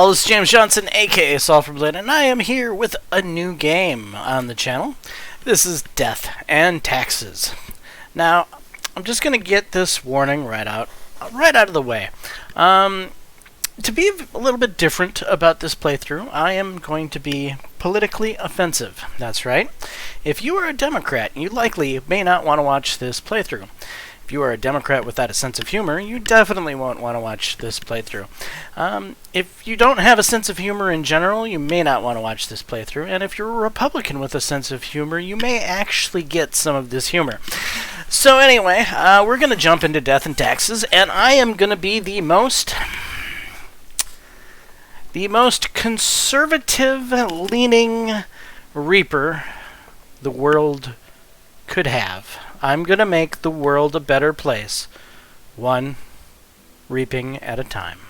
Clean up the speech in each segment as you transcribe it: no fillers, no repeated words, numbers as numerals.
all, it's James Johnson, aka Sulfurblade, and I am here with a new game on the channel. This is Death and Taxes. Now, I'm just going to get this warning right out of the way. To be a little bit different about this playthrough, I am going to be politically offensive. That's right. If you are a Democrat, you likely may not want to watch this playthrough. If you are a Democrat without a sense of humor, you definitely won't want to watch this playthrough. If you don't have a sense of humor in general, you may not want to watch this playthrough. And if you're a Republican with a sense of humor, you may actually get some of this humor. So anyway, we're going to jump into Death and Taxes, and I am going to be the most conservative-leaning Reaper the world could have. I'm going to make the world a better place, one reaping at a time.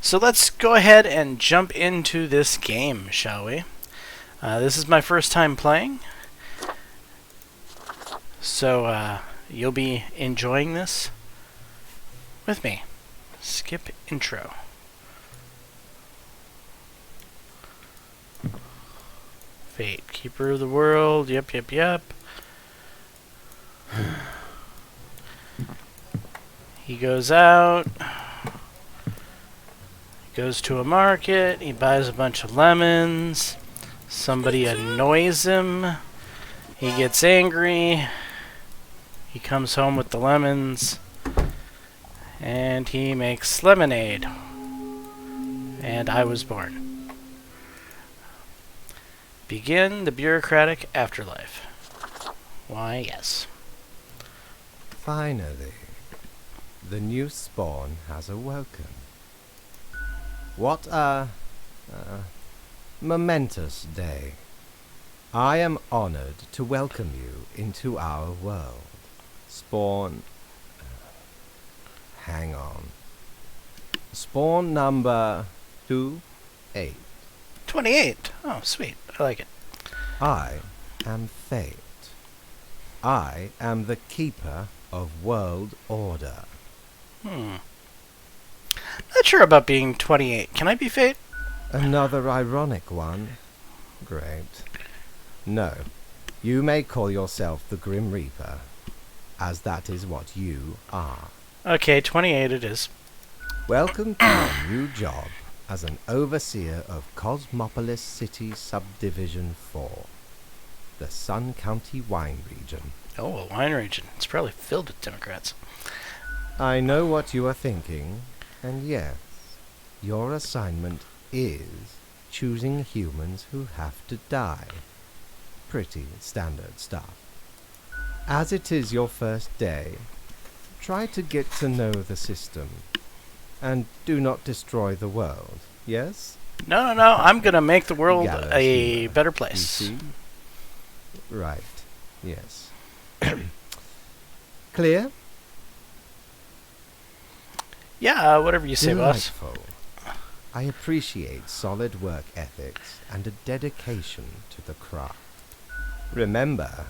So let's go ahead and jump into this game, shall we? This is my first time playing, so you'll be enjoying this with me. Skip intro. Fate, Keeper of the World, yep. He goes out, goes to a market, he buys a bunch of lemons, somebody annoys him, he gets angry, he comes home with the lemons, and he makes lemonade. And I was born. Begin the bureaucratic afterlife. Why, yes. Finally, the new spawn has awoken. What a momentous day. I am honored to welcome you into our world. Spawn... hang on. Spawn number 28. 28. Oh, sweet. I like it. I am Fate. I am the keeper of world order. Not sure about being 28. Can I be Fate? Another ironic one. Great. No, you may call yourself the Grim Reaper, as that is what you are. Okay, 28 it is. Welcome to your new job as an overseer of Cosmopolis City Subdivision 4, the Sun County Wine Region. Oh, a wine region. It's probably filled with Democrats. I know what you are thinking, and yes, your assignment is choosing humans who have to die. Pretty standard stuff. As it is your first day, try to get to know the system, and do not destroy the world, yes? No, I'm gonna make the world a better place. You see? Right, yes. Clear? Yeah, whatever you say, boss. Delightful. I appreciate solid work ethics and a dedication to the craft. Remember,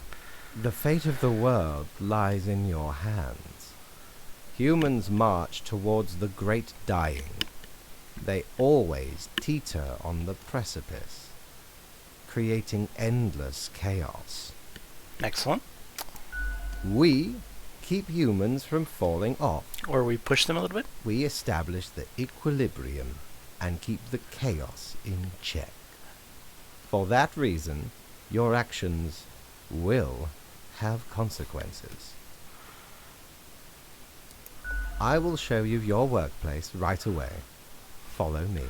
the fate of the world lies in your hands. Humans march towards the great dying. They always teeter on the precipice, creating endless chaos. Excellent. We keep humans from falling off. Or we push them a little bit. We establish the equilibrium and keep the chaos in check. For that reason, your actions will have consequences. I will show you your workplace right away. Follow me.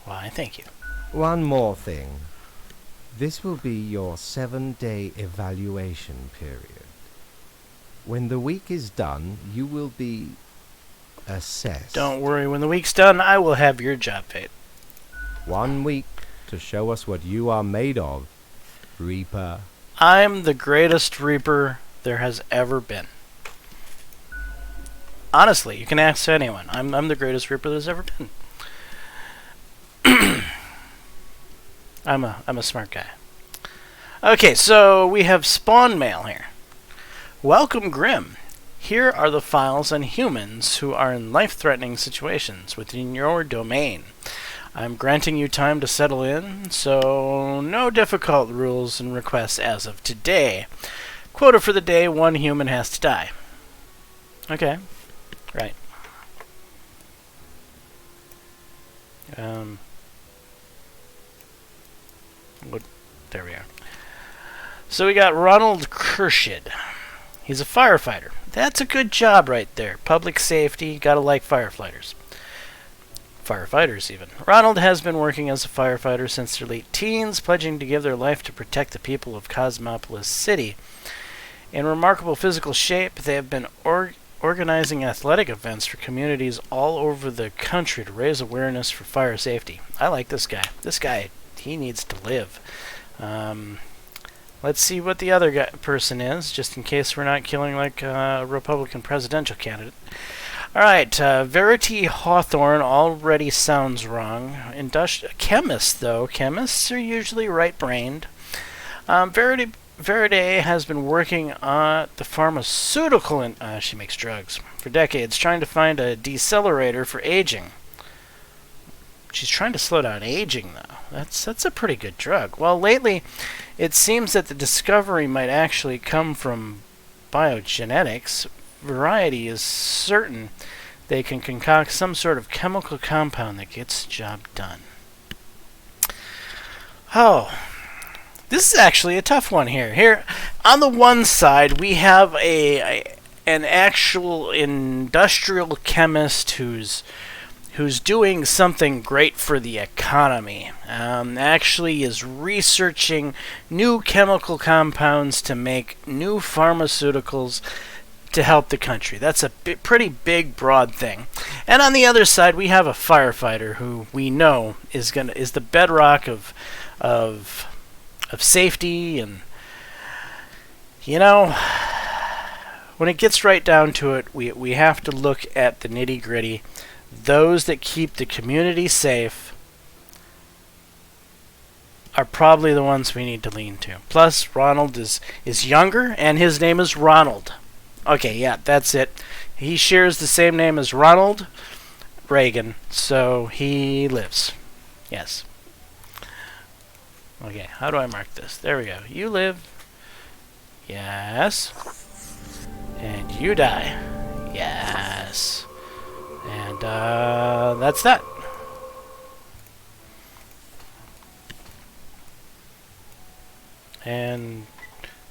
Why, thank you. One more thing. This will be your 7-day evaluation period. When the week is done, you will be assessed. Don't worry, when the week's done, I will have your job, Fate. 1 week to show us what you are made of, Reaper. I'm the greatest Reaper there has ever been. Honestly, you can ask anyone. I'm the greatest Reaper there's ever been. I'm a smart guy. Okay, so we have spawn mail here. Welcome, Grim. Here are the files on humans who are in life-threatening situations within your domain. I'm granting you time to settle in, so no difficult rules and requests as of today. Quota for the day, 1 human has to die. Okay. Right. There we are. So we got Ronald Kershid. He's a firefighter. That's a good job right there. Public safety, gotta like firefighters. Firefighters, even. Ronald has been working as a firefighter since their late teens, pledging to give their life to protect the people of Cosmopolis City. In remarkable physical shape, they have been organizing athletic events for communities all over the country to raise awareness for fire safety. I like this guy. This guy, he needs to live. Let's see what the other person is, just in case we're not killing like a Republican presidential candidate. Alright, Verity Hawthorne already sounds wrong. Chemist, though. Chemists are usually right-brained. Verity has been working on the pharmaceutical she makes drugs for decades, trying to find a decelerator for aging. She's trying to slow down aging, though. That's a pretty good drug. Well, lately, it seems that the discovery might actually come from biogenetics. Variety is certain they can concoct some sort of chemical compound that gets the job done. Oh, this is actually a tough one here. Here, on the one side, we have an actual industrial chemist who's doing something great for the economy. Actually is researching new chemical compounds to make new pharmaceuticals to help the country. That's a pretty big, broad thing. And on the other side, we have a firefighter who we know is the bedrock of safety. And you know, when it gets right down to it, we have to look at the nitty-gritty. Those that keep the community safe are probably the ones we need to lean to. Plus, Ronald is younger, and his name is Ronald. Okay, yeah, that's it. He shares the same name as Ronald Reagan, so he lives. Yes. Okay, how do I mark this? There we go. You live. Yes. And you die. Yes. And that's that. And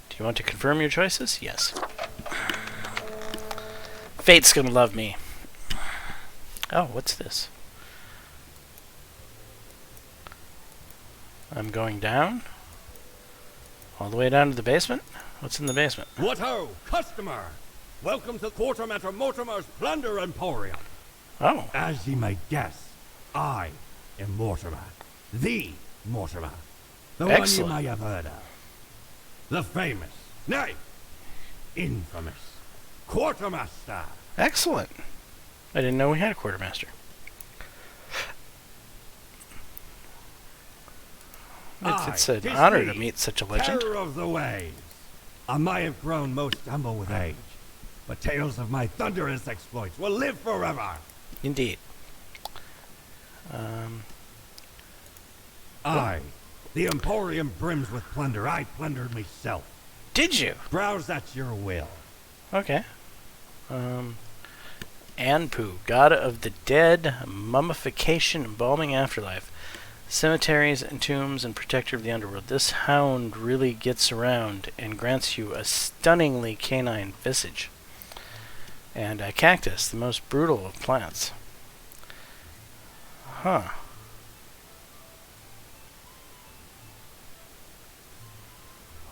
do you want to confirm your choices? Yes. Fate's gonna love me. Oh, what's this? I'm going down? All the way down to the basement? What's in the basement? What ho, customer! Welcome to Quartermaster Mortimer's Plunder Emporium. Oh. As ye may guess, I am Mortimer. The Mortimer. The Excellent. one you may have heard of. The famous, nay, infamous Quartermaster. Excellent. I didn't know we had a quartermaster. It's an honor to meet such a legend. Terror of the waves. I may have grown most humble with age, but tales of my thunderous exploits will live forever. Indeed. Aye, the Emporium brims with plunder. I plundered myself. Did you? Browse at your will. Okay. Anpu, god of the dead, mummification, embalming afterlife, cemeteries and tombs, and protector of the underworld. This hound really gets around and grants you a stunningly canine visage. And a cactus, the most brutal of plants. Huh.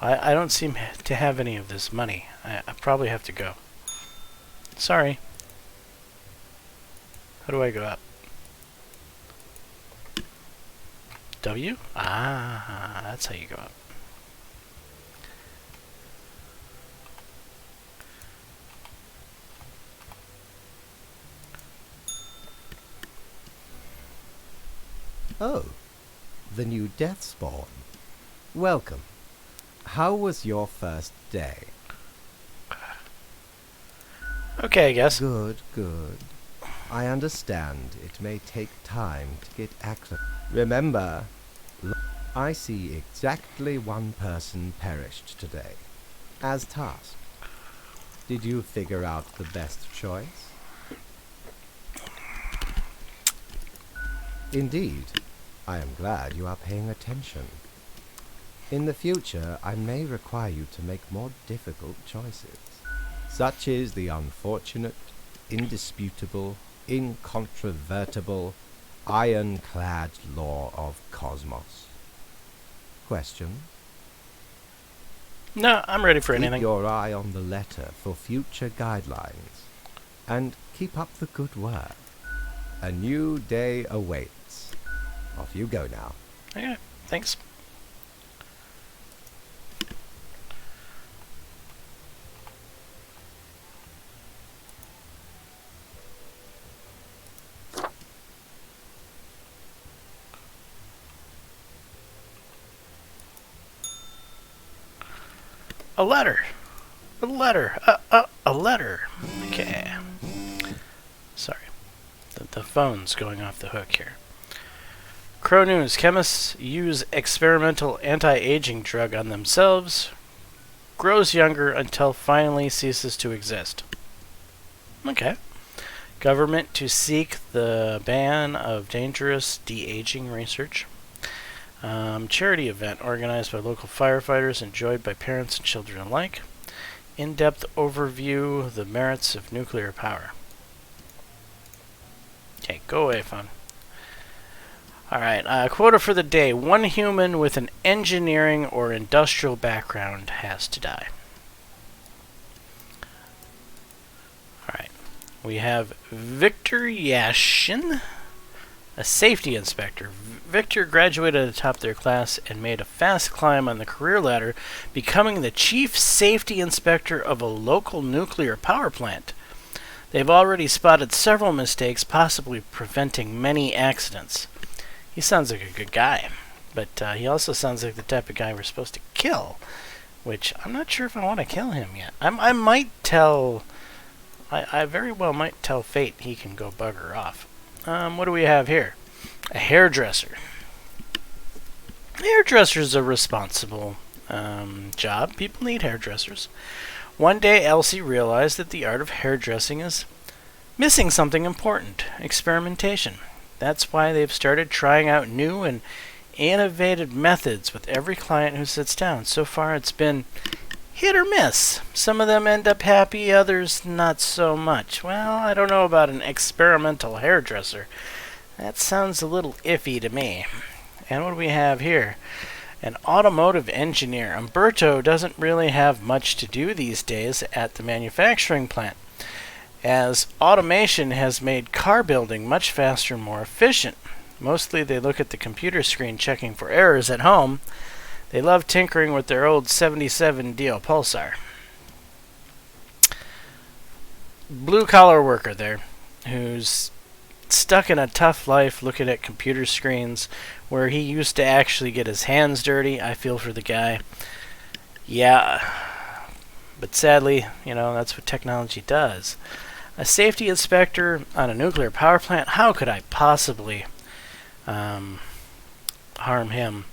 I don't seem to have any of this money. I probably have to go. Sorry. How do I go up? W? Ah, that's how you go up. Oh, the new Deathspawn. Welcome. How was your first day? Okay, I guess. Good, good. I understand it may take time to get access. Remember, I see exactly one person perished today, as tasked. Did you figure out the best choice? Indeed. I am glad you are paying attention. In the future, I may require you to make more difficult choices. Such is the unfortunate, indisputable, incontrovertible, ironclad law of cosmos. Question? No, I'm ready for Keep anything. your eye on the letter for future guidelines. And keep up the good work. A new day awaits. Off you go now. Okay, thanks. A letter. A letter. A letter. Okay. Sorry. The phone's going off the hook here. Crow News. Chemists use experimental anti-aging drug on themselves. Grows younger until finally ceases to exist. Okay. Government to seek the ban of dangerous de-aging research. Charity event organized by local firefighters, enjoyed by parents and children alike. In-depth overview of the merits of nuclear power. Okay, go away, phone. Alright, quota for the day. One human with an engineering or industrial background has to die. Alright, we have Victor Yashin, a safety inspector. Victor graduated at the top of their class and made a fast climb on the career ladder, becoming the chief safety inspector of a local nuclear power plant. They've already spotted several mistakes, possibly preventing many accidents. He sounds like a good guy, but he also sounds like the type of guy we're supposed to kill, which I'm not sure if I want to kill him yet. I might tell... I very well might tell Fate he can go bugger off. What do we have here? A hairdresser. Hairdresser's a responsible job. People need hairdressers. One day, Elsie realized that the art of hairdressing is missing something important: experimentation. That's why they've started trying out new and innovative methods with every client who sits down. So far, it's been hit or miss. Some of them end up happy, others not so much. Well, I don't know about an experimental hairdresser. That sounds a little iffy to me. And what do we have here? An automotive engineer. Umberto doesn't really have much to do these days at the manufacturing plant, as automation has made car building much faster and more efficient. Mostly they look at the computer screen checking for errors at home. They love tinkering with their old 77 DO Pulsar. Blue-collar worker there, who's stuck in a tough life looking at computer screens where he used to actually get his hands dirty. I feel for the guy. Yeah, but sadly, that's what technology does. A safety inspector on a nuclear power plant, how could I possibly harm him?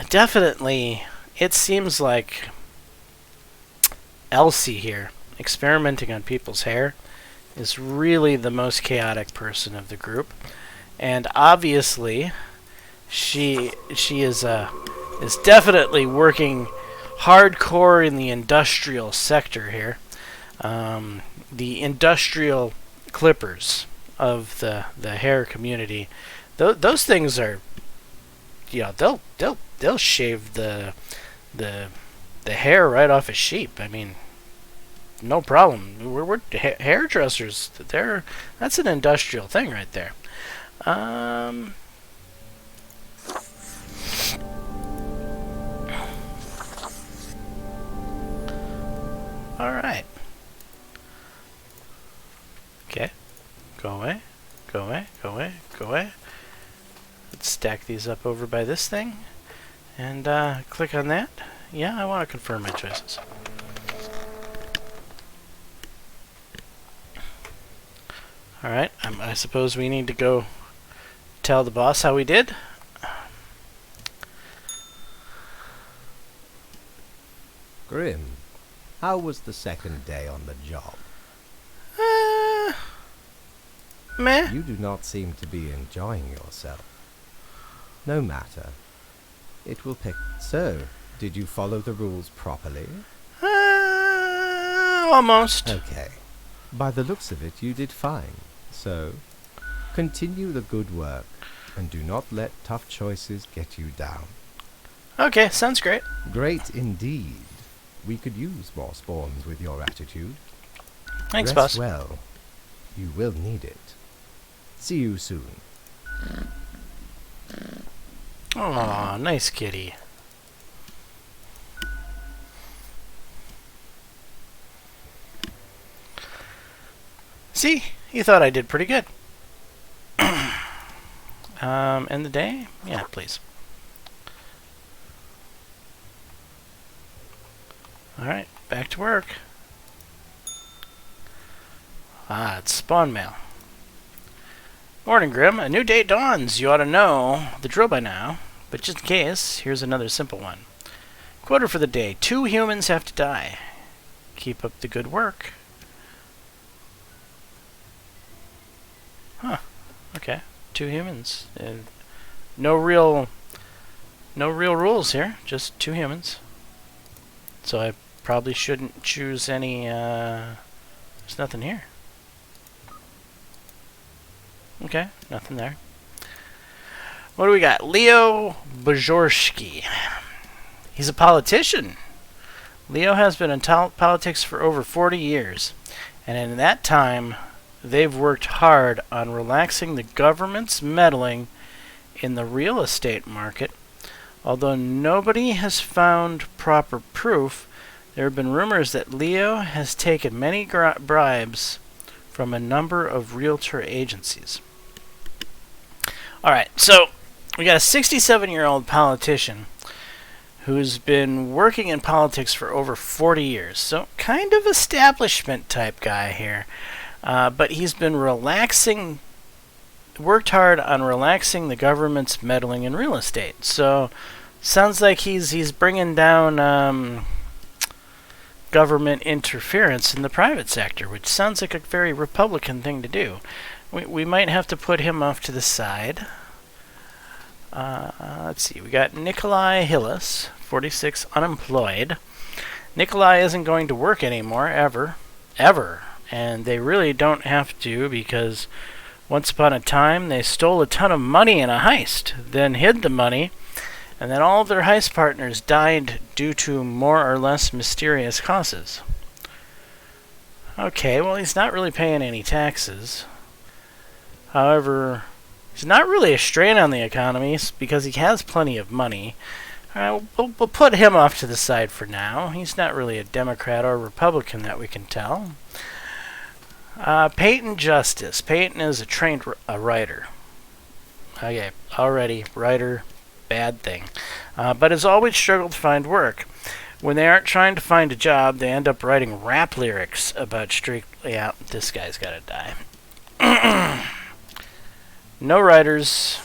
Definitely, it seems like Elsie here, experimenting on people's hair, is really the most chaotic person of the group, and obviously, she is definitely working hardcore in the industrial sector here. The industrial clippers of the hair community, those things are, they'll shave the hair right off a sheep. I mean, no problem. We're hairdressers. That's an industrial thing right there. All right. Okay. Go away. Go away. Go away. Go away. Let's stack these up over by this thing. And click on that. Yeah, I want to confirm my choices. Alright, I suppose we need to go tell the boss how we did. Grim, how was the second day on the job? Meh. You do not seem to be enjoying yourself. No matter. It will pick. So, did you follow the rules properly? Almost. Okay. By the looks of it, you did fine. So, continue the good work, and do not let tough choices get you down. Okay, sounds great. Great indeed. We could use more spawns with your attitude. Thanks, Rest boss. well. You will need it. See you soon. Aw, nice kitty. See? You thought I did pretty good. End the day? Yeah, please. Alright, back to work. Ah, it's spawn mail. Morning, Grim. A new day dawns. You ought to know the drill by now. But just in case, here's another simple one. Quota for the day. 2 humans have to die. Keep up the good work. Huh. Okay. 2 humans. No real rules here. Just 2 humans. So I probably shouldn't choose any, there's nothing here. Okay, nothing there. What do we got? Leo Bajorski. He's a politician. Leo has been in politics for over 40 years. And in that time, they've worked hard on relaxing the government's meddling in the real estate market. Although nobody has found proper proof, there have been rumors that Leo has taken many bribes from a number of realtor agencies. Alright, so we got a 67-year-old politician who's been working in politics for over 40 years. So kind of establishment type guy here. But he's been worked hard on relaxing the government's meddling in real estate. So sounds like he's bringing down government interference in the private sector, which sounds like a very Republican thing to do. We might have to put him off to the side. Let's see. We got Nikolai Hillis, 46, unemployed. Nikolai isn't going to work anymore, ever. And they really don't have to, because once upon a time they stole a ton of money in a heist, then hid the money, and then all of their heist partners died due to more or less mysterious causes. Okay, well, he's not really paying any taxes. However, he's not really a strain on the economy because he has plenty of money. We'll put him off to the side for now. He's not really a Democrat or Republican that we can tell. Peyton Justice. Peyton is a trained writer. Okay, already, writer, bad thing. But has always struggled to find work. When they aren't trying to find a job, they end up writing rap lyrics about street... Yeah, this guy's gotta die. No writers,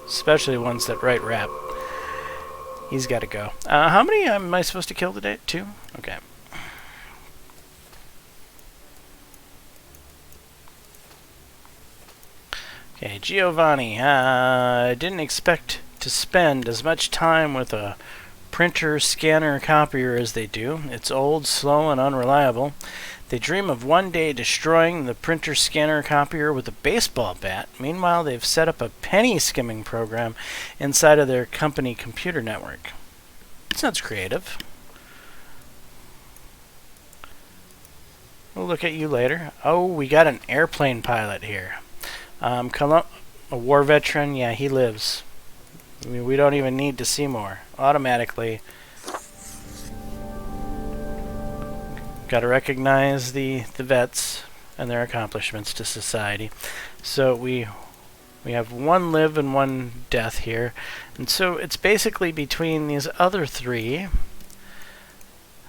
especially ones that write rap. He's gotta go. How many am I supposed to kill today? 2? Okay. Okay, Giovanni. I didn't expect to spend as much time with a printer, scanner, copier as they do. It's old, slow, and unreliable. They dream of one day destroying the printer, scanner, copier with a baseball bat. Meanwhile, they've set up a penny skimming program inside of their company computer network. Sounds creative. We'll look at you later. Oh, we got an airplane pilot here. A war veteran, yeah, he lives. I mean, we don't even need to see more. Automatically. Got to recognize the vets and their accomplishments to society. So we have 1 live and 1 death here. And so it's basically between these other 3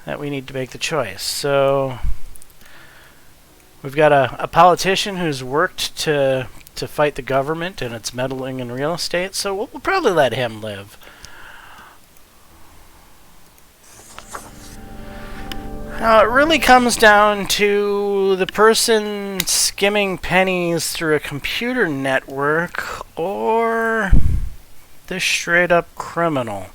that we need to make the choice. So We've got a politician who's worked to fight the government and its meddling in real estate, so we'll probably let him live. Now, it really comes down to the person skimming pennies through a computer network or the straight-up criminal.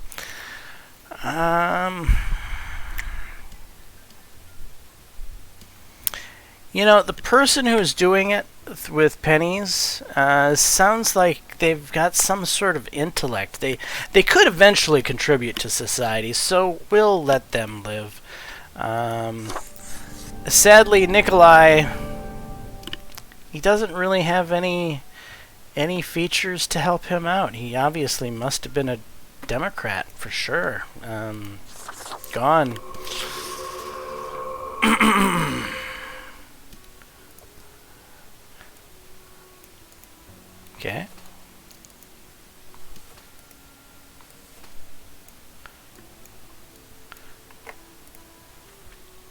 You know, the person who's doing it with pennies sounds like they've got some sort of intellect. They could eventually contribute to society, so we'll let them live. Sadly, Nikolai, he doesn't really have any features to help him out. He obviously must have been a Democrat for sure. Gone. Okay.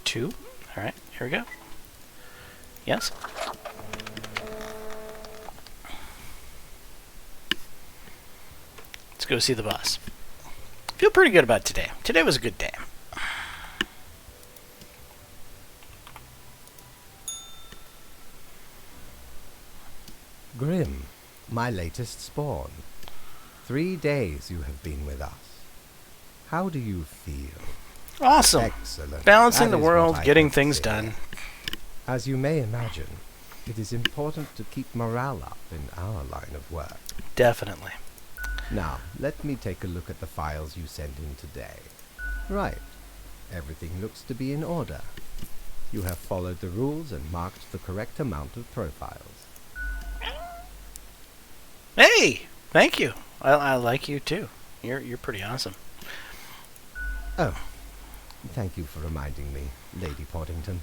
Two. All right, here we go. Yes. Let's go see the boss. Feel pretty good about today. Today was a good day. Grim, my latest spawn. 3 days you have been with us. How do you feel? Awesome. Excellent. Balancing That the is world, what I getting would things say. done. As you may imagine, it is important to keep morale up in our line of work. Definitely. Now, let me take a look at the files you sent in today. Right. Everything looks to be in order. You have followed the rules and marked the correct amount of profiles. Hey, thank you. I like you too. You're pretty awesome. Oh, thank you for reminding me, Lady Portington.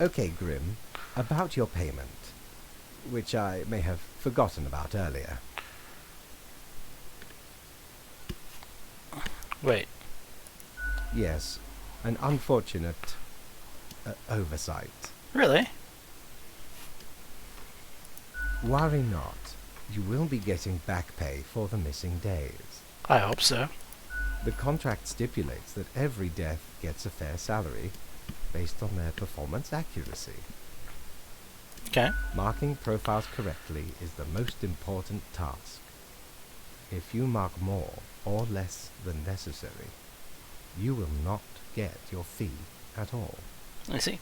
Okay, Grim, about your payment, which I may have forgotten about earlier. Wait. Yes, an unfortunate oversight. Really? Worry not. You will be getting back pay for the missing days. I hope so. The contract stipulates that every death gets a fair salary based on their performance accuracy. Okay. Marking profiles correctly is the most important task. If you mark more or less than necessary, you will not get your fee at all. I see.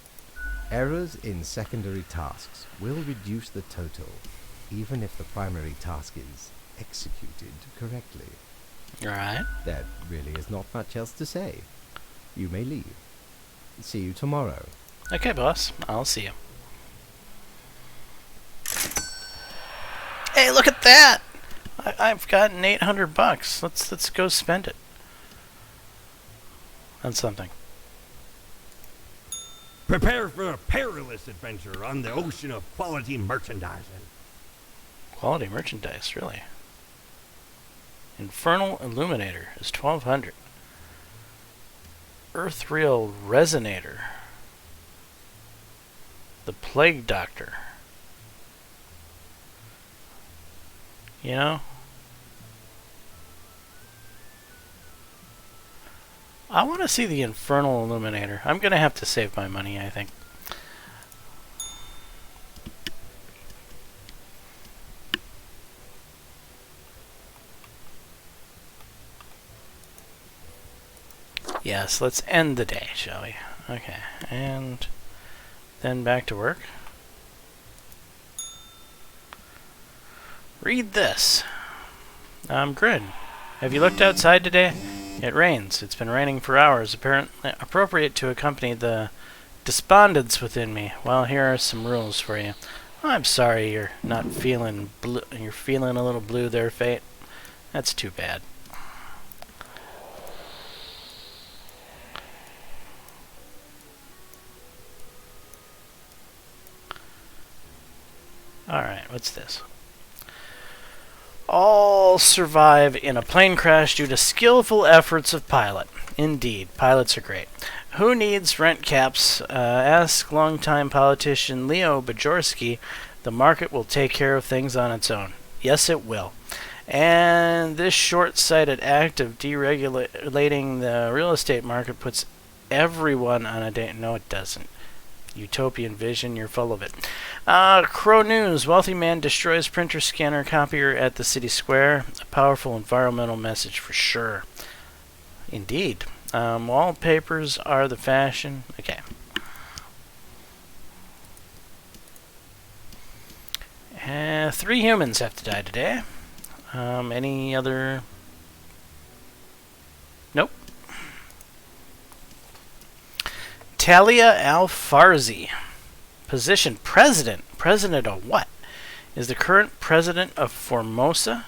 Errors in secondary tasks will reduce the total, even if the primary task is executed correctly. Alright. There really is not much else to say. You may leave. See you tomorrow. Okay, boss. I'll see you. Hey, look at that! I've gotten $800. Let's go spend it on something. Prepare for a perilous adventure on the ocean of quality merchandising. Quality merchandise, really. Infernal Illuminator is 1200. Earthreal Resonator. The Plague Doctor. You know? I want to see the Infernal Illuminator. I'm going to have to save my money, I think. Yes, let's end the day, shall we? Okay, and then back to work. Read this. Grin, have you looked outside today? It rains. It's been raining for hours, apparently appropriate to accompany the despondence within me. Well, here are some rules for you. I'm sorry you're not feeling blue. You're feeling a little blue there, Fate. That's too bad. Alright, what's this? All survive in a plane crash due to skillful efforts of pilot. Indeed, pilots are great. Who needs rent caps? Ask longtime politician Leo Bajorski. The market will take care of things on its own. Yes, it will. And this short-sighted act of deregulating the real estate market puts everyone on a day. No, it doesn't. Utopian vision, you're full of it. Crow News. Wealthy man destroys printer, scanner, copier at the city square. A powerful environmental message for sure. Indeed. Wallpapers are the fashion. Okay. Three humans have to die today. Any other? Nope. Talia Al-Farzi. Position president. President of what? Is the current president of Formosa.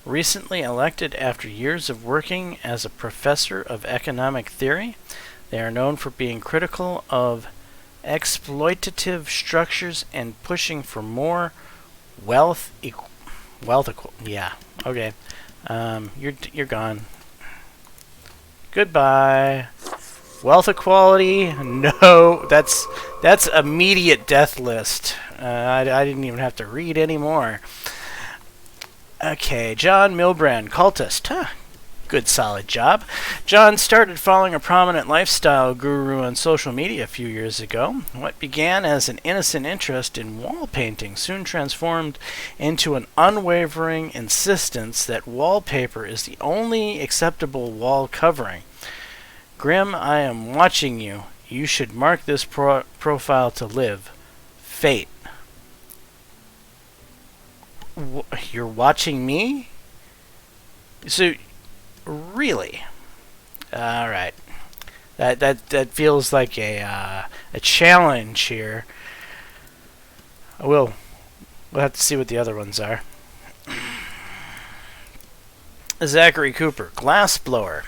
Recently elected after years of working as a professor of economic theory. They are known for being critical of exploitative structures and pushing for more yeah, okay. You're gone. Goodbye. Wealth equality? No, that's immediate death list. I didn't even have to read anymore. Okay, John Milbrand, cultist. Huh. Good solid job. John started following a prominent lifestyle guru on social media a few years ago. What began as an innocent interest in wall painting soon transformed into an unwavering insistence that wallpaper is the only acceptable wall covering. Grim, I am watching you. You should mark this profile to live. Fate. You're watching me? So... Really? All right. That feels like a challenge here. We'll have to see what the other ones are. Zachary Cooper, glass blower.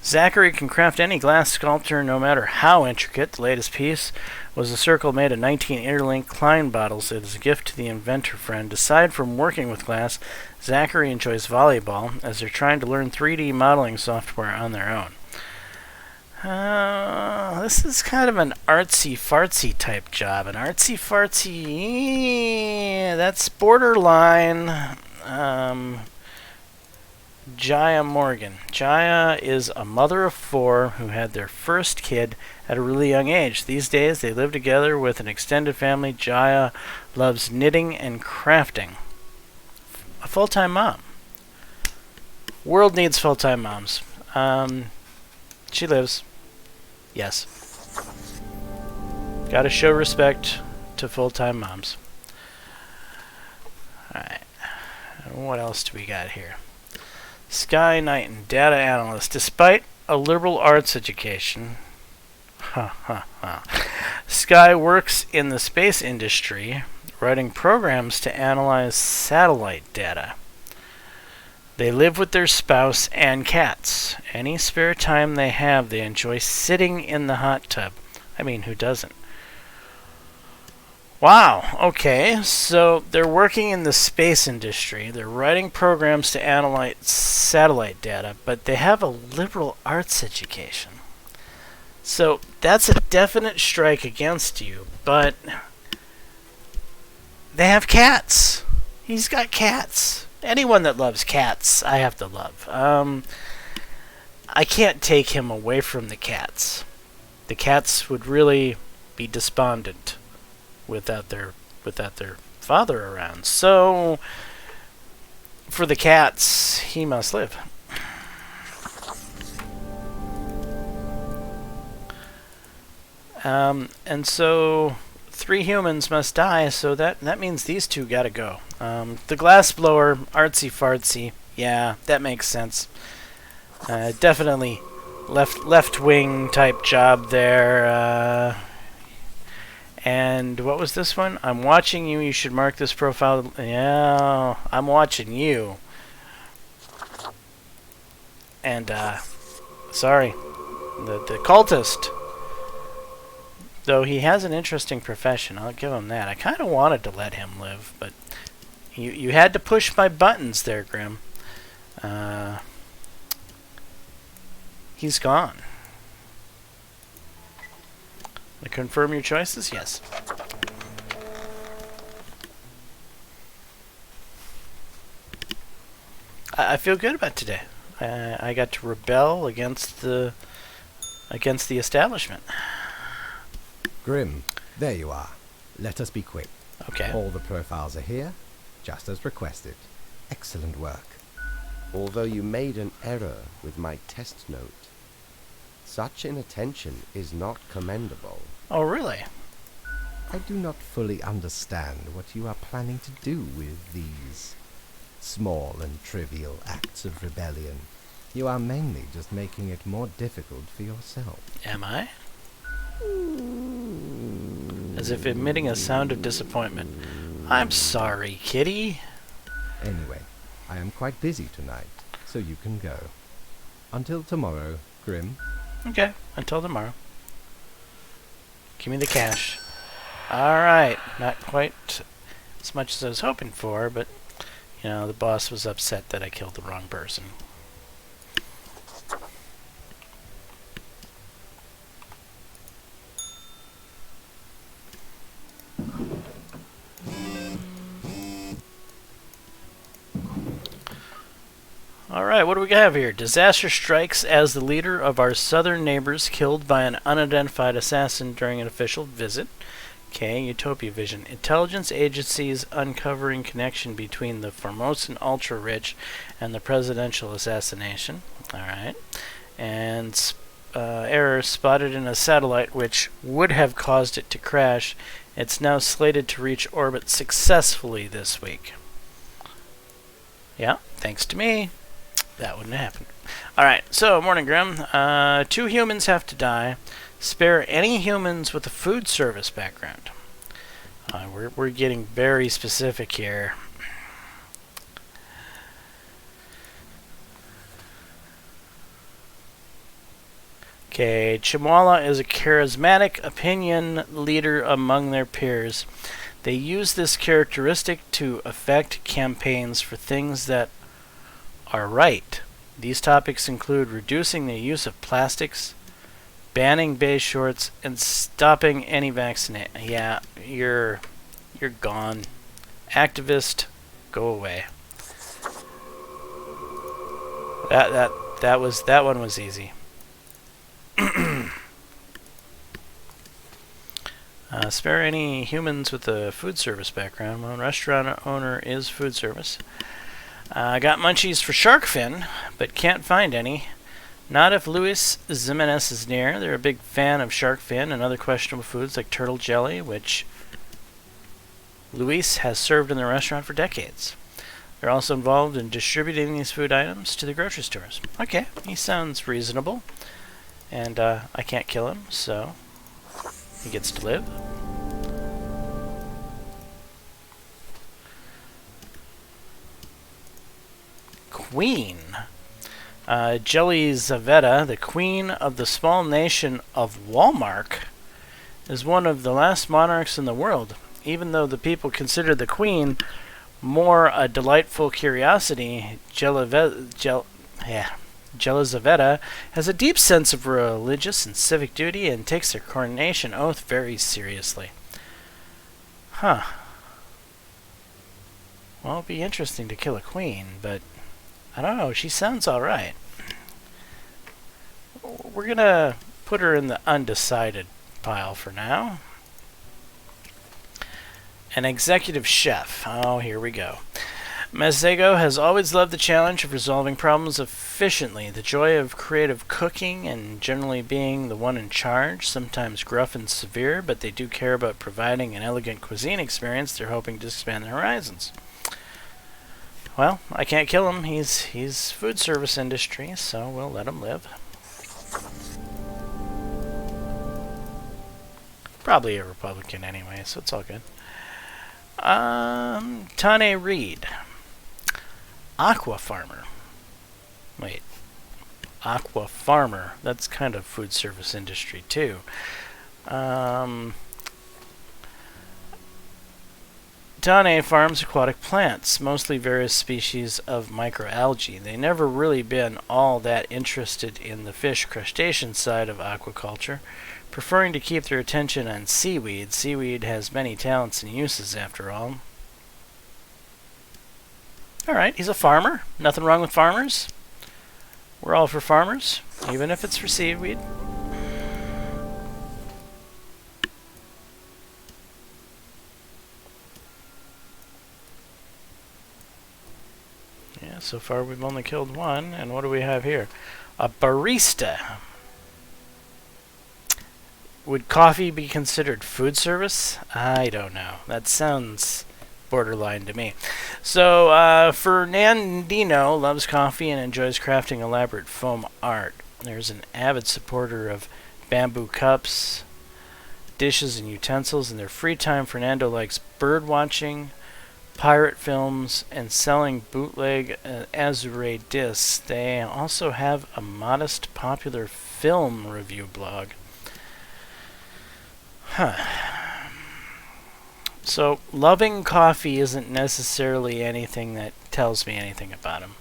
Zachary can craft any glass sculpture, no matter how intricate. The latest piece was a circle made of 19 interlinked Klein bottles as a gift to the inventor friend. Aside from working with glass, Zachary enjoys volleyball as they're trying to learn 3D modeling software on their own. This is kind of an artsy-fartsy type job. An artsy-fartsy... that's borderline... Jaya Morgan. Jaya is a mother of 4 who had their first kid at a really young age. These days, they live together with an extended family. Jaya loves knitting and crafting. A full-time mom. World needs full-time moms. She lives. Yes. Gotta show respect to full-time moms. Alright. What else do we got here? Sky Knighton, data analyst. Despite a liberal arts education, Sky works in the space industry, writing programs to analyze satellite data. They live with their spouse and cats. Any spare time they have, they enjoy sitting in the hot tub. I mean, who doesn't? Wow, okay, so they're working in the space industry. They're writing programs to analyze satellite data, but they have a liberal arts education. So that's a definite strike against you, but they have cats. He's got cats. Anyone that loves cats, I have to love. I can't take him away from the cats. The cats would really be despondent without their father around. So for the cats, he must live. And so 3 humans must die, so that means these 2 gotta go. The glassblower, artsy fartsy, yeah, that makes sense. Definitely left wing type job there. And what was this one? I'm watching you. You should mark this profile. Yeah, I'm watching you. And sorry, the cultist. Though he has an interesting profession, I'll give him that. I kind of wanted to let him live, but you had to push my buttons there, Grim. He's gone. To confirm your choices? Yes. I feel good about today. I got to rebel against the establishment. Grim, there you are. Let us be quick. Okay. All the profiles are here, just as requested. Excellent work. Although you made an error with my test note, such inattention is not commendable. Oh, really? I do not fully understand what you are planning to do with these small and trivial acts of rebellion. You are mainly just making it more difficult for yourself. Am I? As if emitting a sound of disappointment. I'm sorry, kitty. Anyway, I am quite busy tonight, so you can go. Until tomorrow, Grim. Okay, until tomorrow. Give me the cash. Alright, not quite as much as I was hoping for, but, you know, the boss was upset that I killed the wrong person. Alright, what do we have here? Disaster strikes as the leader of our southern neighbors killed by an unidentified assassin during an official visit. Okay, Utopia Vision. Intelligence agencies uncovering connection between the Formosan ultra-rich and the presidential assassination. Alright. And error spotted in a satellite which would have caused it to crash. It's now slated to reach orbit successfully this week. Yeah, thanks to me. That wouldn't have happened. Alright, so, Morning Grim. 2 humans have to die. Spare any humans with a food service background. We're getting very specific here. Okay, Chimwala is a charismatic opinion leader among their peers. They use this characteristic to affect campaigns for things that are right. These topics include reducing the use of plastics, banning beige shorts, and stopping any vaccination. Yeah, you're gone. Activist, go away. That one was easy. Spare any humans with a food service background. Well, restaurant owner is food service. Got munchies for shark fin, but can't find any. Not if Luis Jimenez is near. They're a big fan of shark fin and other questionable foods like turtle jelly, which Luis has served in the restaurant for decades. They're also involved in distributing these food items to the grocery stores. Okay, he sounds reasonable. And I can't kill him, so he gets to live. Queen. Jelizaveta, the queen of the small nation of Walmart, is one of the last monarchs in the world. Even though the people consider the queen more a delightful curiosity, Jelizaveta has a deep sense of religious and civic duty and takes their coronation oath very seriously. Huh. Well, it'd be interesting to kill a queen, but I don't know, she sounds alright. We're gonna put her in the undecided pile for now. An executive chef. Oh, here we go. Mazego has always loved the challenge of resolving problems efficiently, the joy of creative cooking and generally being the one in charge, sometimes gruff and severe, but they do care about providing an elegant cuisine experience. They're hoping to expand their horizons. Well, I can't kill him. He's food service industry, so we'll let him live. Probably a Republican anyway, so it's all good. Tane Reed. Aqua farmer. Wait. Aqua farmer. That's kind of food service industry Tane farms aquatic plants, mostly various species of microalgae. They never really been all that interested in the fish crustacean side of aquaculture, preferring to keep their attention on seaweed. Seaweed has many talents and uses, after all. Alright, he's a farmer. Nothing wrong with farmers. We're all for farmers, even if it's for seaweed. Yeah, so far we've only killed one, and what do we have here? A barista. Would coffee be considered food service? I don't know. That sounds borderline to me. So, Fernandino loves coffee and enjoys crafting elaborate foam art. There's an avid supporter of bamboo cups, dishes, and utensils. In their free time, Fernando likes bird watching, pirate films, and selling bootleg Azure discs. They also have a modest popular film review blog. So, loving coffee isn't necessarily anything that tells me anything about him.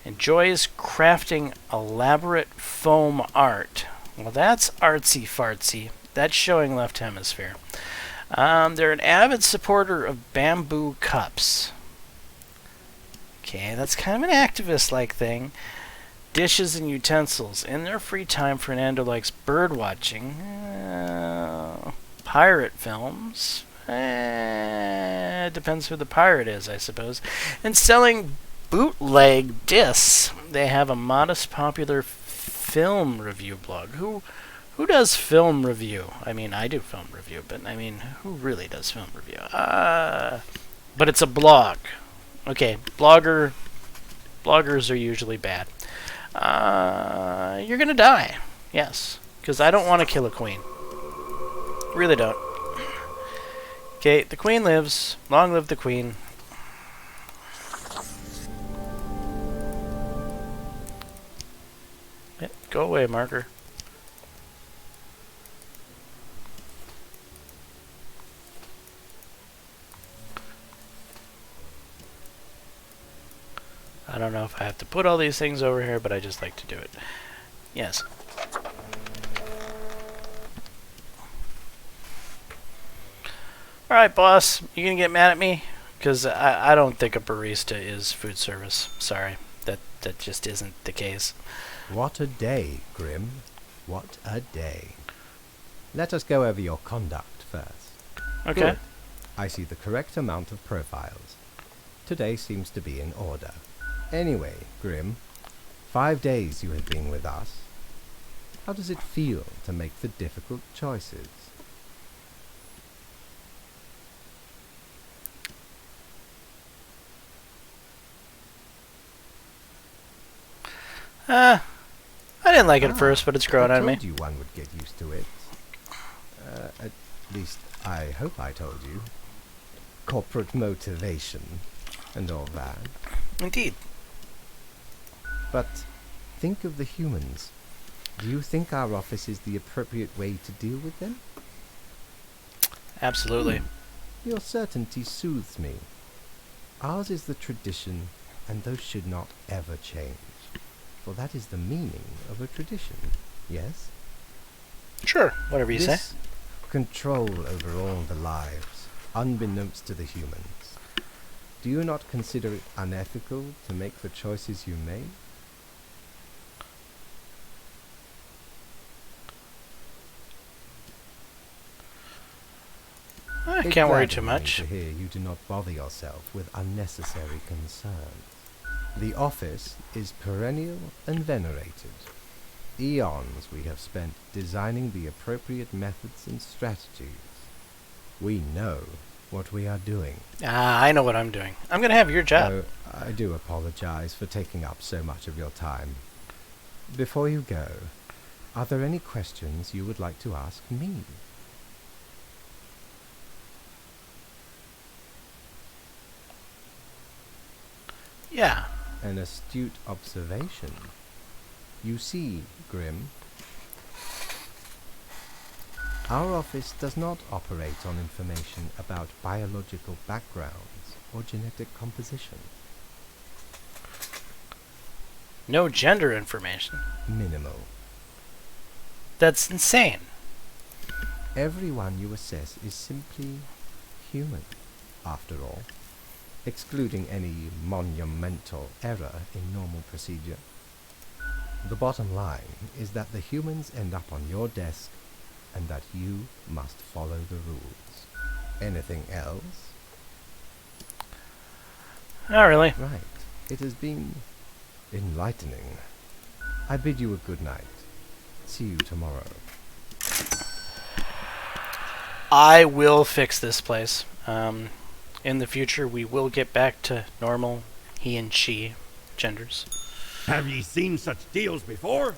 Enjoys crafting elaborate foam art. Well, that's artsy-fartsy. That's showing left hemisphere. They're an avid supporter of bamboo cups. Okay, that's kind of an activist-like thing. Dishes and utensils. In their free time, Fernando likes bird watching, pirate films. Depends who the pirate is, I suppose. And selling bootleg discs. They have a modest, popular film review blog. Who does film review? I mean, I do film review, but I mean, who really does film review? But it's a blog. Okay, bloggers are usually bad. You're gonna die. Yes, because I don't want to kill a queen. Really don't. Okay, the queen lives. Long live the queen. Yeah, go away, marker. I don't know if I have to put all these things over here, but I just like to do it. Yes. Alright, boss. You gonna get mad at me? Because I don't think a barista is food service. Sorry. That just isn't the case. What a day, Grim. What a day. Let us go over your conduct first. Okay. Good. I see the correct amount of profiles. Today seems to be in order. Anyway, Grim, 5 days you have been with us. How does it feel to make the difficult choices? I didn't like it at first, but it's grown on me. I told you one would get used to it. At least, I hope I told you. Corporate motivation and all that. Indeed. But think of the humans. Do you think our office is the appropriate way to deal with them? Absolutely. Your certainty soothes me. Ours is the tradition, and those should not ever change. For that is the meaning of a tradition, yes? Sure, whatever you say. This control over all the lives, unbeknownst to the humans. Do you not consider it unethical to make the choices you made? I can't worry too much. To hear you do not bother yourself with unnecessary concerns. The office is perennial and venerated. Eons we have spent designing the appropriate methods and strategies. We know what we are doing. I know what I'm doing. I'm going to have your job. Oh, I do apologize for taking up so much of your time. Before you go, are there any questions you would like to ask me? Yeah. An astute observation. You see, Grim, Our office does not operate on information about biological backgrounds or genetic composition. No gender information. Minimal. That's insane. Everyone you assess is simply human, after all, excluding any monumental error in normal procedure. The bottom line is that the humans end up on your desk and that you must follow the rules. Anything else? Not really. Right. It has been enlightening. I bid you a good night. See you tomorrow. I will fix this place. In the future, we will get back to normal he and she genders. Have ye seen such deals before?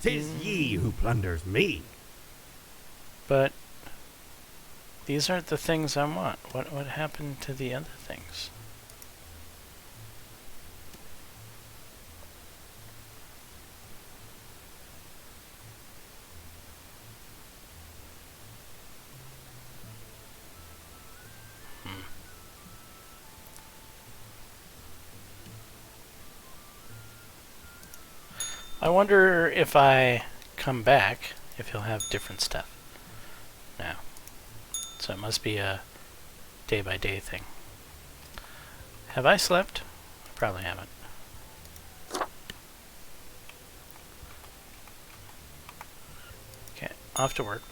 'Tis ye who plunders me. But these aren't the things I want. What happened to the other things? I wonder if I come back, if he'll have different stuff now. So it must be a day-by-day thing. Have I slept? I probably haven't. Okay, off to work.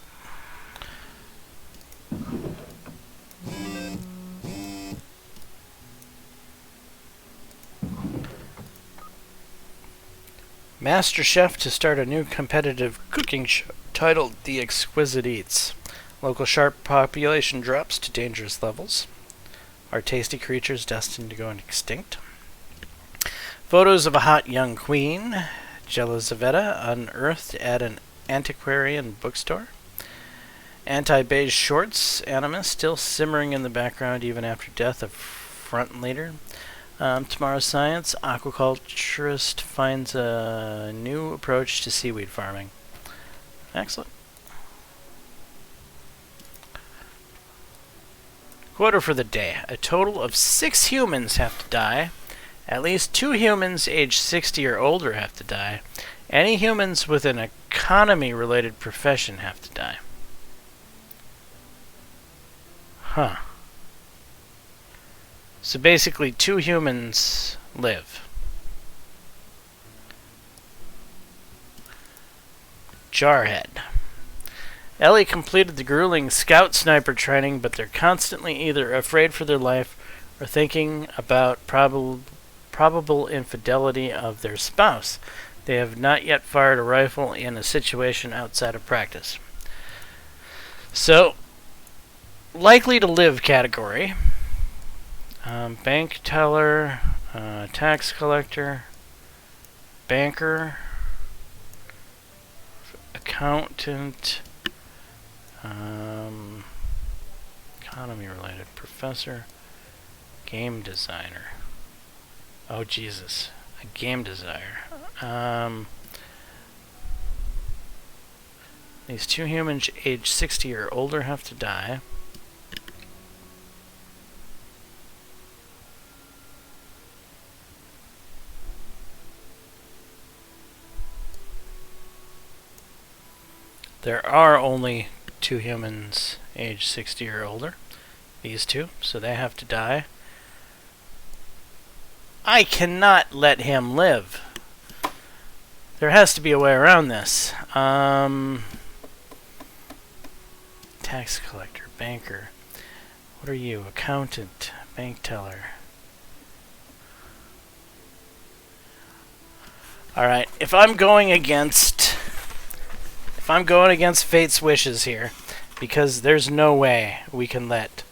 Master Chef to start a new competitive cooking show titled The Exquisite Eats. Local shark population drops to dangerous levels. Are tasty creatures destined to go extinct? Photos of a hot young queen. Jelizaveta unearthed at an antiquarian bookstore. Anti-beige shorts anima still simmering in the background even after death of front leader. Tomorrow's Science, aquaculturist finds a new approach to seaweed farming. Excellent. Quota for the day. A total of 6 humans have to die. At least 2 humans aged 60 or older have to die. Any humans with an economy-related profession have to die. Huh. So basically 2 humans live. Jarhead. Ellie completed the grueling scout sniper training, but they're constantly either afraid for their life or thinking about probable infidelity of their spouse. They have not yet fired a rifle in a situation outside of practice. So, likely to live category. Bank teller, tax collector, banker, accountant, economy related, professor, game designer. Oh Jesus, a game designer. These 2 humans aged 60 or older have to die. There are only 2 humans aged 60 or older. These 2, so they have to die. I cannot let him live. There has to be a way around this. Tax collector, banker. What are you? Accountant, bank teller. Alright, if I'm going against fate's wishes here, because there's no way we can let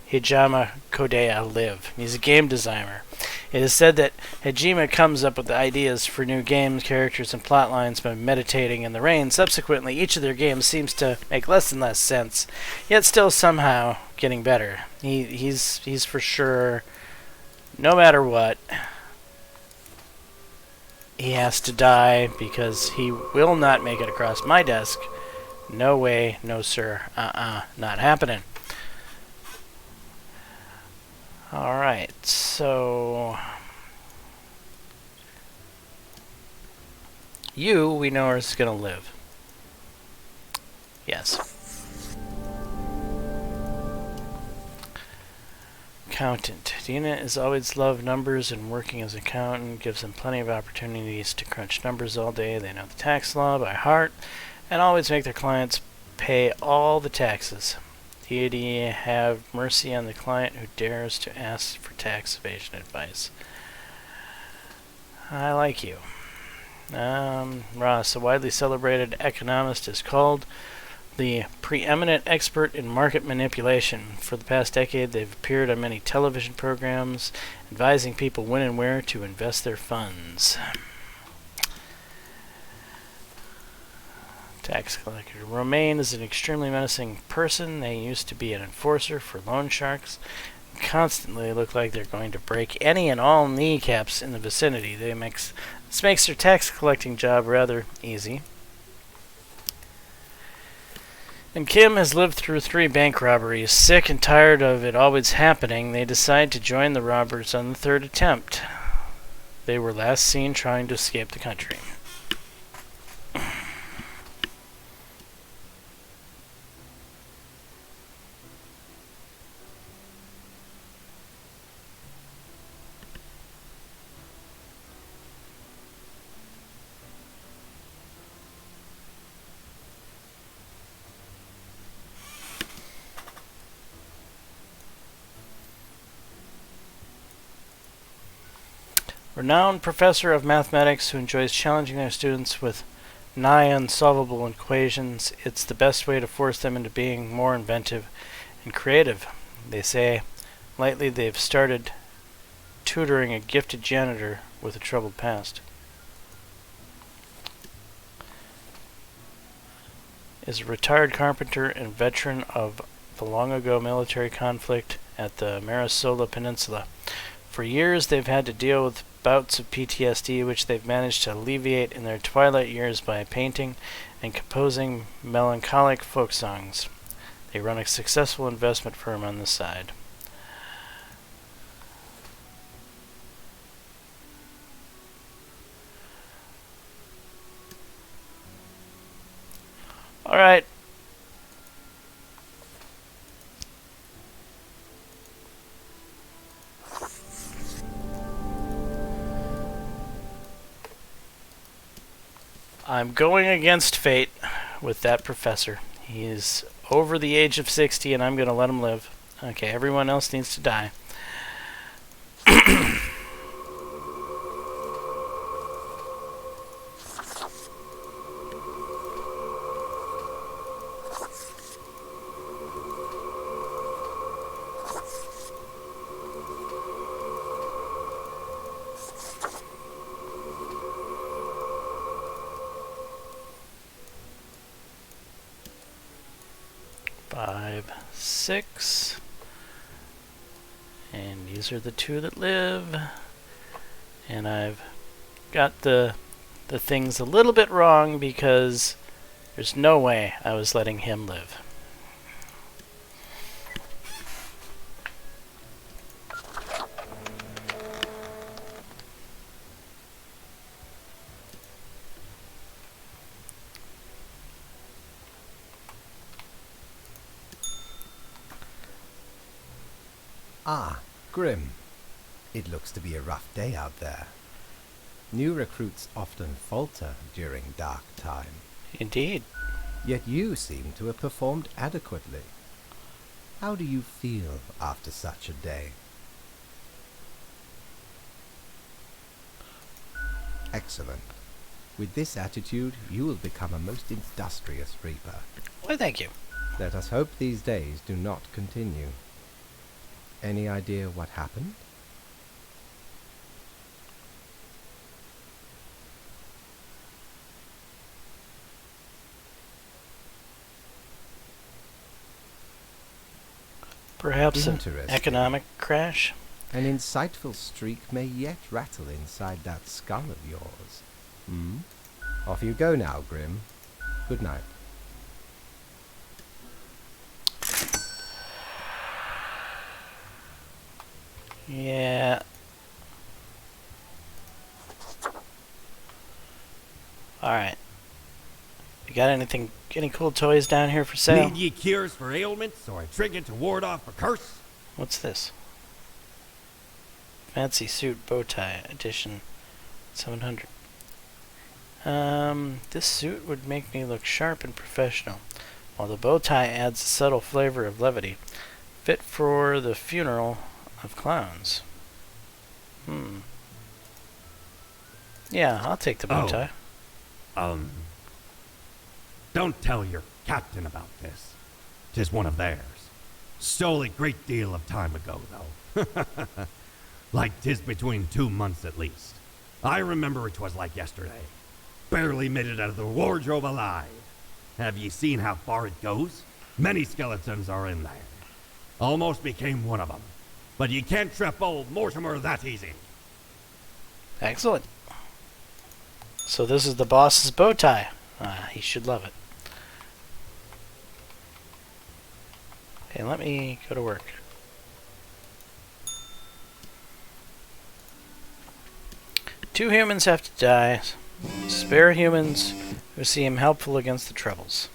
Hijama Kodea live. He's a game designer. It is said that Hajime comes up with the ideas for new games, characters, and plot lines by meditating in the rain. Subsequently, each of their games seems to make less and less sense, yet still somehow getting better. He's for sure, no matter what, he has to die because he will not make it across my desk, No way, no sir. Not happening. Alright, so... You, we know, is going to live. Yes. Accountant. Dina has always loved numbers, and working as an accountant gives them plenty of opportunities to crunch numbers all day. They know the tax law by heart and always make their clients pay all the taxes. Deity, have mercy on the client who dares to ask for tax evasion advice. I like you. Ross, a widely celebrated economist, is called the preeminent expert in market manipulation. For the past decade, they've appeared on many television programs, advising people when and where to invest their funds. Tax collector. Romaine is an extremely menacing person. They used to be an enforcer for loan sharks. Constantly look like they're going to break any and all kneecaps in the vicinity. This makes their tax collecting job rather easy. And Kim has lived through 3 bank robberies. Sick and tired of it always happening, they decide to join the robbers on the 3rd attempt. They were last seen trying to escape the country. Renowned professor of mathematics who enjoys challenging their students with nigh unsolvable equations. It's the best way to force them into being more inventive and creative. They say lately they've started tutoring a gifted janitor with a troubled past. Is a retired carpenter and veteran of the long-ago military conflict at the Marisola Peninsula. For years, they've had to deal with bouts of PTSD, which they've managed to alleviate in their twilight years by painting and composing melancholic folk songs. They run a successful investment firm on the side. All right. I'm going against fate with that professor. He's over the age of 60 and I'm going to let him live. Okay, everyone else needs to die. 5, 6. And these are the 2 that live. And I've got the things a little bit wrong because there's no way I was letting him live. Ah, Grim. It looks to be a rough day out there. New recruits often falter during dark time. Indeed. Yet you seem to have performed adequately. How do you feel after such a day? Excellent. With this attitude, you will become a most industrious reaper. Well, thank you. Let us hope these days do not continue. Any idea what happened? Perhaps an Interesting. economic crash? An insightful streak may yet rattle inside that skull of yours. Off you go now, Grim. Good night. Yeah. Alright. You got any cool toys down here for sale? Need ye cures for ailments or a trinket to ward off a curse? What's this? Fancy suit bow tie edition 700. This suit would make me look sharp and professional, while the bow tie adds a subtle flavor of levity, fit for the funeral of clowns. Yeah, I'll take the bow tie. Don't tell your captain about this. 'Tis one of theirs. Stole a great deal of time ago, though. Like 'tis between 2 months at least. I remember it was like yesterday. Barely made it out of the wardrobe alive. Have ye seen how far it goes? Many skeletons are in there. Almost became one of them. But you can't trap old Mortimer that easy. Excellent. So this is the boss's bow tie. He should love it. Okay, let me go to work. Two humans have to die. Spare humans who seem helpful against the troubles.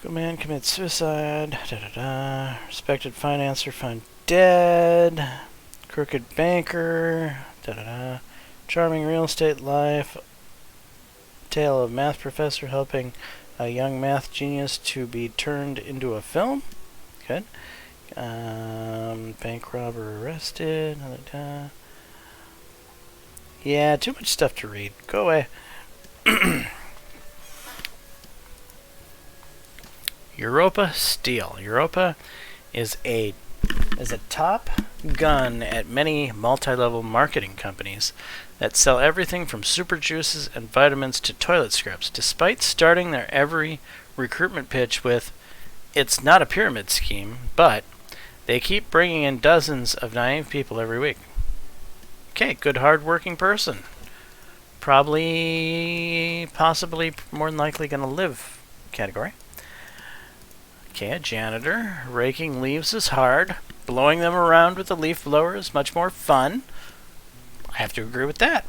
A man commits suicide. Respected financier found dead. Crooked banker. Charming real estate life. Tale of math professor helping a young math genius to be turned into a film. Good. Bank robber arrested. Yeah, too much stuff to read. Go away. Europa Steel. Europa is a top gun at many multi-level marketing companies that sell everything from super juices and vitamins to toilet scrubs, despite starting their every recruitment pitch with, "It's not a pyramid scheme," but they keep bringing in dozens of naive people every week. Okay, good hard-working person. Probably, possibly, more than likely going to live category. Okay, a janitor. Raking leaves is hard. Blowing them around with a leaf blower is much more fun. I have to agree with that.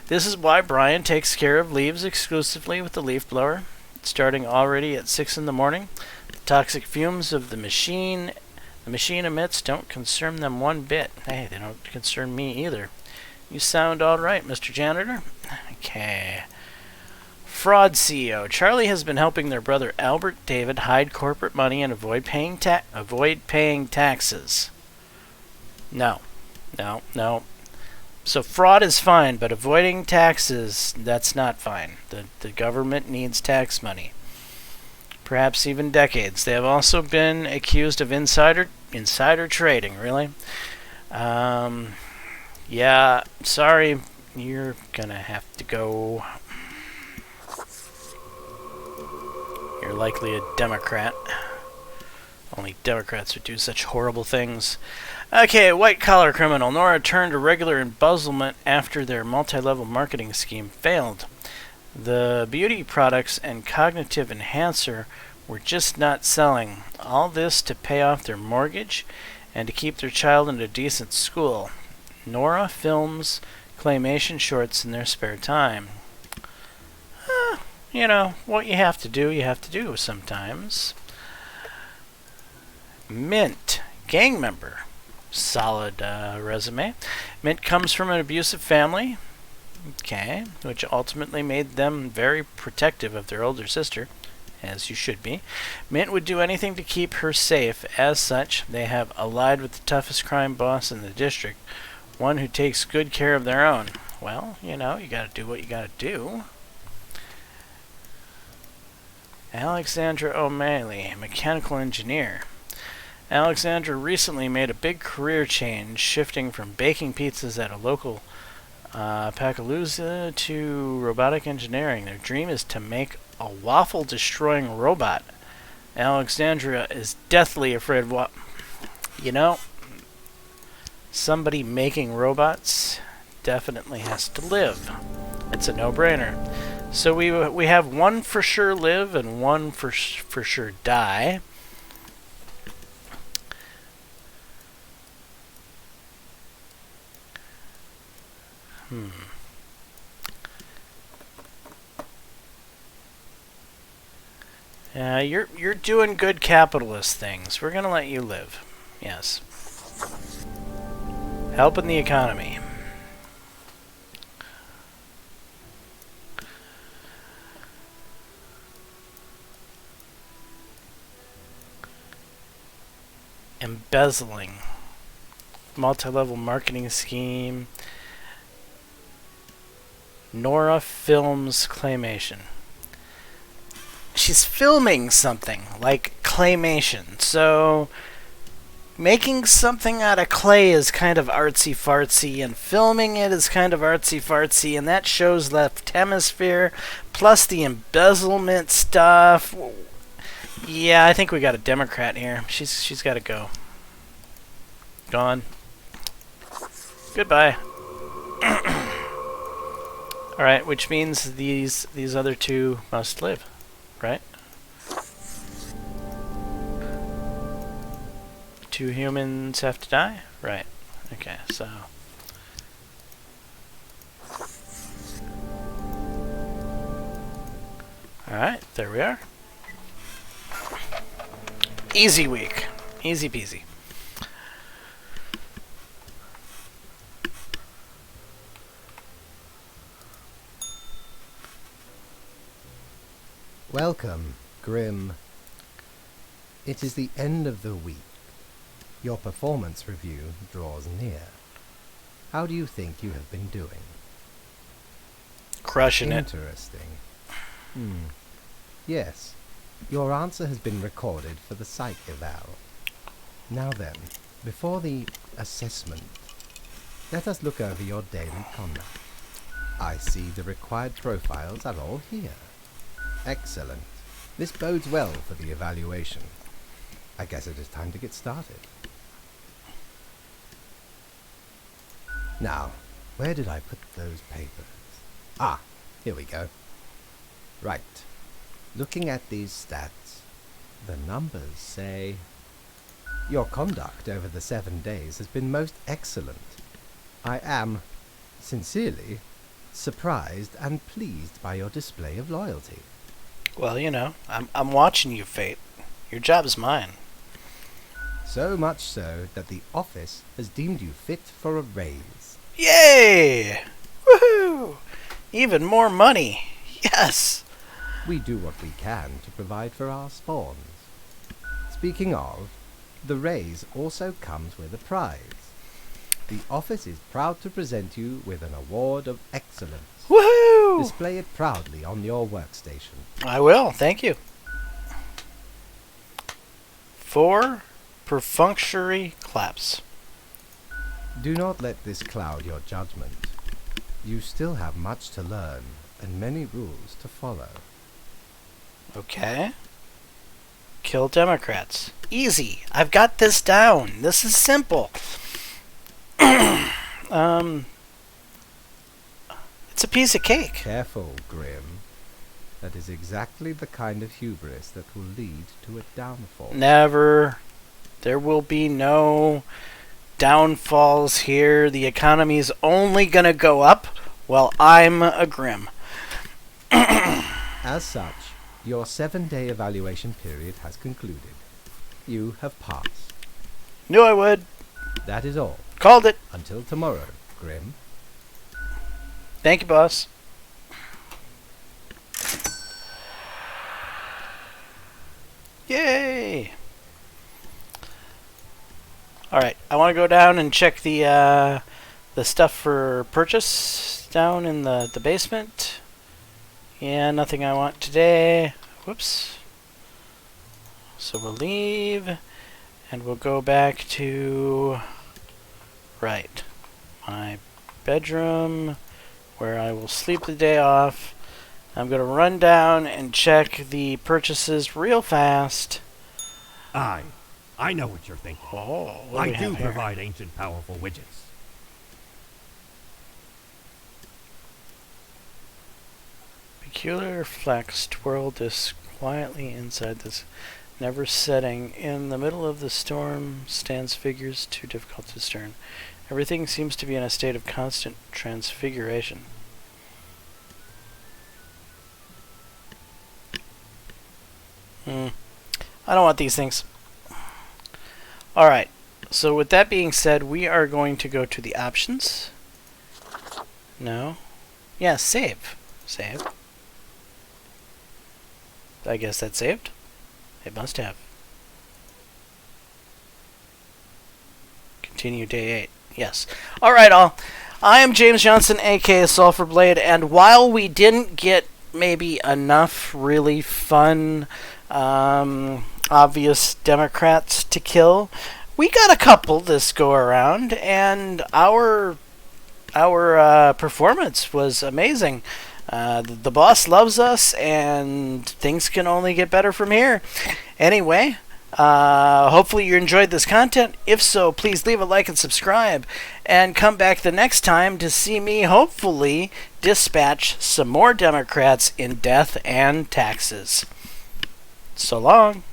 This is why Brian takes care of leaves exclusively with the leaf blower, starting already at 6 in the morning. The toxic fumes of the machine emits don't concern them one bit. Hey, they don't concern me either. You sound all right, Mr. Janitor. Okay. Fraud CEO. Charlie has been helping their brother Albert David hide corporate money and avoid paying taxes. No. So fraud is fine, but avoiding taxes, that's not fine. The government needs tax money. Perhaps even decades. They have also been accused of insider trading, really? Yeah, sorry, you're gonna have to go. You're likely a Democrat. Only Democrats would do such horrible things. Okay, white-collar criminal. Nora turned to regular embezzlement after their multi-level marketing scheme failed. The beauty products and cognitive enhancer were just not selling. All this to pay off their mortgage and to keep their child in a decent school. Nora films claymation shorts in their spare time. You know, what you have to do sometimes. Mint, gang member. Solid resume. Mint comes from an abusive family, okay, which ultimately made them very protective of their older sister, as you should be. Mint would do anything to keep her safe. As such, they have allied with the toughest crime boss in the district, one who takes good care of their own. Well, you know, you gotta do what you gotta do. Alexandra O'Malley, mechanical engineer. Alexandra recently made a big career change, shifting from baking pizzas at a local Pacalooza to robotic engineering. Their dream is to make a waffle-destroying robot. Alexandra is deathly afraid of you know, somebody making robots definitely has to live. It's a no-brainer. So we have one for sure live and one for sure die. You're doing good capitalist things. We're gonna let you live. Yes. Helping the economy. Embezzling. Multi-level marketing scheme. Nora Films Claymation. She's filming something like claymation, so making something out of clay is kind of artsy-fartsy, and filming it is kind of artsy-fartsy, and that shows Left Hemisphere, plus the embezzlement stuff. Yeah, I think we got a Democrat here. She's got to go. Gone. Goodbye. Alright, which means these other two must live, right? 2 humans have to die? Right. Okay, so... Alright, there we are. Easy week. Easy peasy. Welcome, Grim. It is the end of the week. Your performance review draws near. How do you think you have been doing? Crushing it. Interesting. Yes, your answer has been recorded for the psych eval. Now then, before the assessment, let us look over your daily conduct. I see the required profiles are all here. Excellent. This bodes well for the evaluation. I guess it is time to get started. Now, where did I put those papers? Ah, here we go. Right. Looking at these stats, the numbers say... Your conduct over the 7 days has been most excellent. I am, sincerely, surprised and pleased by your display of loyalty. Well, you know, I'm watching you, Fate. Your job is mine. So much so that the office has deemed you fit for a raise. Yay! Woohoo! Even more money. Yes! We do what we can to provide for our spawns. Speaking of, the raise also comes with a prize. The office is proud to present you with an award of excellence. Woohoo! Display it proudly on your workstation. I will, thank you. 4 perfunctory claps. Do not let this cloud your judgment. You still have much to learn and many rules to follow. Okay. Kill Democrats. Easy. I've got this down. This is simple. It's a piece of cake. Careful, Grim. That is exactly the kind of hubris that will lead to a downfall. Never. There will be no downfalls here. The economy's only gonna go up while I'm a Grim. As such, your 7-day evaluation period has concluded. You have passed. Knew I would. That is all. Called it. Until tomorrow, Grim. Thank you, boss. Yay! Alright, I want to go down and check the stuff for purchase down in the basement. Yeah, nothing I want today. Whoops. So we'll leave, and we'll go back to... Right. My bedroom, where I will sleep the day off. I'm going to run down and check the purchases real fast. I know what you're thinking. Oh, what I we do have here? provide ancient powerful widgets. Peculiar flex twirl disc quietly inside this never setting. In the middle of the storm stands figures too difficult to discern. Everything seems to be in a state of constant transfiguration. I don't want these things. Alright, so with that being said, we are going to go to the options. No. Yeah, save. Save. I guess that's saved. It must have. Continue day 8. Yes. Alright, all. I am James Johnson, aka Sulfurblade, and while we didn't get maybe enough really fun, obvious Democrats to kill, we got a couple this go around, and our performance was amazing. The boss loves us, and things can only get better from here. Anyway, hopefully you enjoyed this content. If so, please leave a like and subscribe, and come back the next time to see me hopefully dispatch some more Democrats in death and taxes. So long.